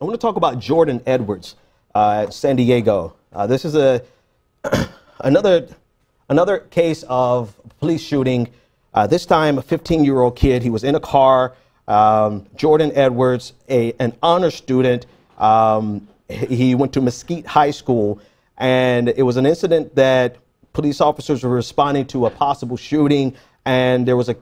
I want to talk about Jordan Edwards at San Diego. This is another case of police shooting. This time, a 15-year-old kid. He was in a car. Jordan Edwards, an honor student. He went to Mesquite High School, and it was an incident that police officers were responding to a possible shooting, and there was a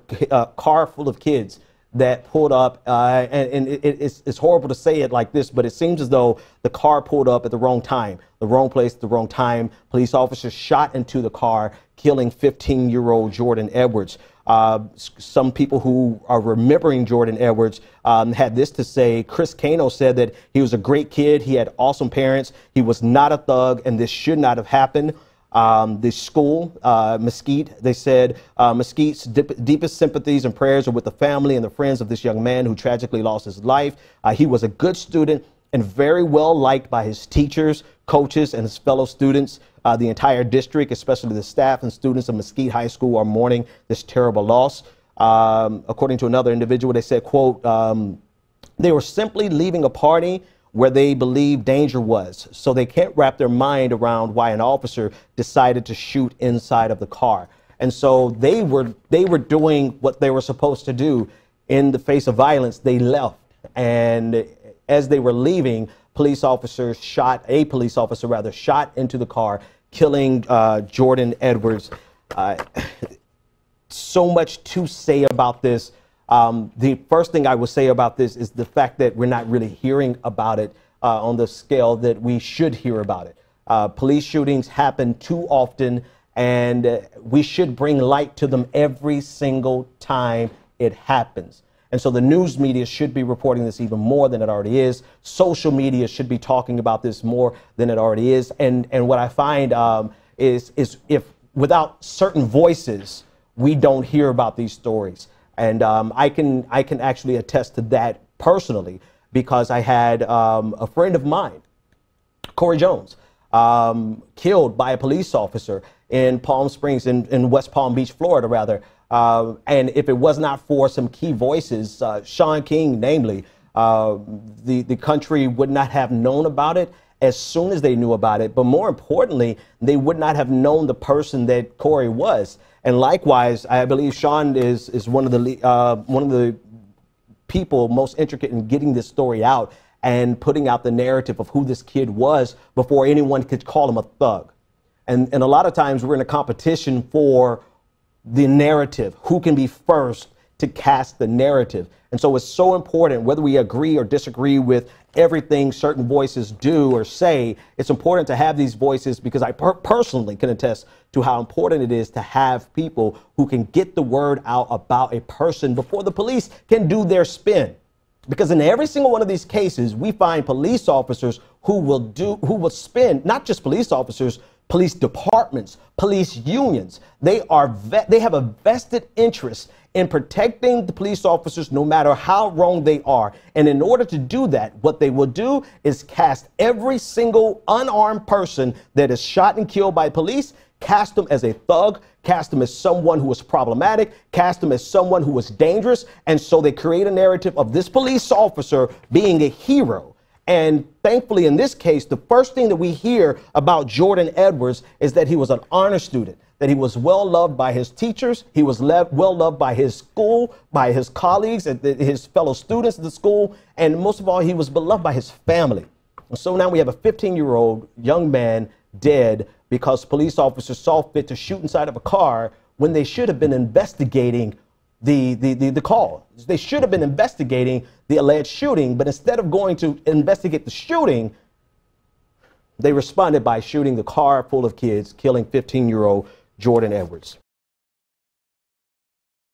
car full of kids that pulled up, and it's horrible to say it like this, but it seems as though the car pulled up at the wrong time, the wrong place at the wrong time. Police officers shot into the car, killing 15-year-old Jordan Edwards. Some people who are remembering Jordan Edwards had this to say. Chris Cano said that he was a great kid. He had awesome parents. He was not a thug, and this should not have happened. The school, Mesquite, they said Mesquite's deepest sympathies and prayers are with the family and the friends of this young man who tragically lost his life. He was a good student and very well liked by his teachers, coaches, and his fellow students. The entire district, especially the staff and students of Mesquite High School, are mourning this terrible loss. According to another individual, they said, quote, they were simply leaving a party where they believed danger was, so they can't wrap their mind around why an officer decided to shoot inside of the car. And so they were doing what they were supposed to do. In the face of violence, they left. And as they were leaving, a police officer shot into the car, killing Jordan Edwards. So much to say about this. The first thing I would say about this is the fact that we're not really hearing about it on the scale that we should hear about it. Police shootings happen too often, and we should bring light to them every single time it happens. And so the news media should be reporting this even more than it already is. Social media should be talking about this more than it already is. And what I find is if without certain voices, we don't hear about these stories. And I can actually attest to that personally, because I had a friend of mine, Corey Jones, killed by a police officer in Palm Springs, in West Palm Beach, Florida, rather. And if it was not for some key voices, Sean King, namely, the country would not have known about it as soon as they knew about it. But more importantly, they would not have known the person that Corey was. And likewise, I believe Sean is one of the people most intricate in getting this story out and putting out the narrative of who this kid was before anyone could call him a thug. And a lot of times we're in a competition for the narrative, who can be first to cast the narrative. And so it's so important, whether we agree or disagree with everything certain voices do or say, it's important to have these voices, because I personally can attest to how important it is to have people who can get the word out about a person before the police can do their spin. Because in every single one of these cases, we find police officers who will spin, not just police officers, police departments, police unions. They have a vested interest in protecting the police officers no matter how wrong they are. And in order to do that, what they will do is cast every single unarmed person that is shot and killed by police, cast them as a thug, cast them as someone who was problematic, cast them as someone who was dangerous. And so they create a narrative of this police officer being a hero. And thankfully, in this case, the first thing that we hear about Jordan Edwards is that he was an honor student, that he was well loved by his teachers, he was well loved by his school, by his colleagues, and his fellow students at the school, and most of all, he was beloved by his family. And so now we have a 15-year-old young man dead because police officers saw fit to shoot inside of a car when they should have been investigating the call. They should have been investigating the alleged shooting, but instead of going to investigate the shooting, they responded by shooting the car full of kids, killing 15-year-old Jordan Edwards.